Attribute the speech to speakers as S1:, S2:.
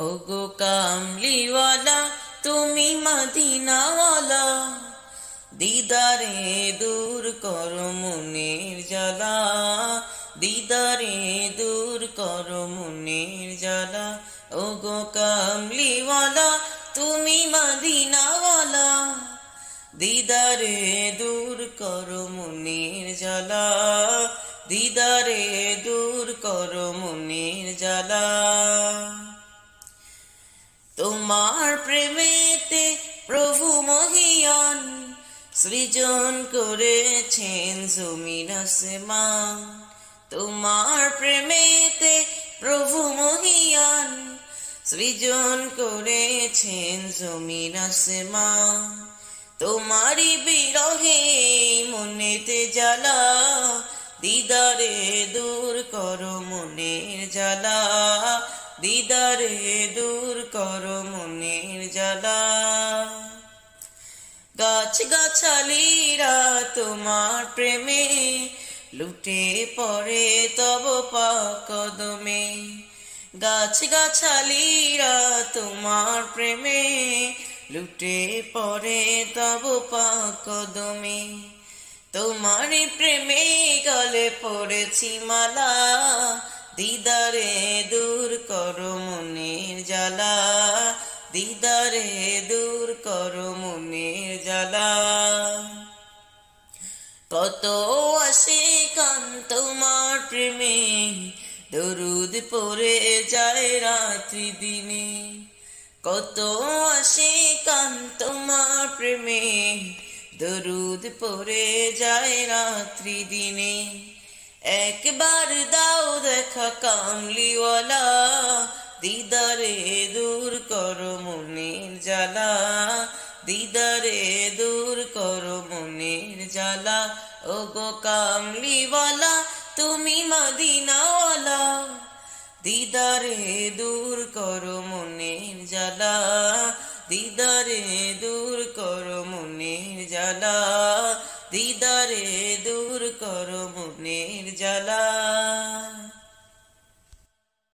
S1: ওগো কামলিওয়ালা তুমি মদিনাওয়ালা, দিদারে দূর করো মনের জ্বালা, দিদারে দূর করো মনের জ্বালা। ওগো কামলিওয়ালা তুমি মদিনাওয়ালা, দিদারে দূর করো মনের জ্বালা, দিদারে দূর করো মনের জ্বালা। তোমার প্রেমেতে প্রভু মহিয়ান সৃজন করেছেন জমিন আসমান। তোমার প্রেমেতে প্রভু মহিয়ান সৃজন করেছেন জমিন আসমান। তোমারি বিরহে মনেতে জ্বালা, দিদারে দূর করো মনের জ্বালা, দিদারে দূর করো মনের জ্বালা। গাছ গাছালিরা তোমার প্রেমে লুটে পড়ে তব পাক কদমে। গাছ গাছালিরা তোমার প্রেমে লুটে পড়ে তব পাক কদমে। তোমারই প্রেমে গলে পড়েছি মালা, দিদারে দূর করো মনের জ্বালা, দিদারে দূর করো মনের জ্বালা। কত আশিকান তোমার প্রেমে দরুদ পড়ে যায় রাত্রি দিনে। কত আশিকান তোমার প্রেমে দরুদ পড়ে যায় রাত্রি দিনে। একবার দাও দেখা কামলিওয়ালা, দিদারে দূর করো মনের জ্বালা, দিদারে দূর করো মনের জ্বালা। ওগো কামলিওয়ালা তুমি মদিনাওয়ালা, দিদারে দূর করো মনের জ্বালা, দিদারে দূর করো মনের জ্বালা, দিদারে দূর করো মনের জ্বালা।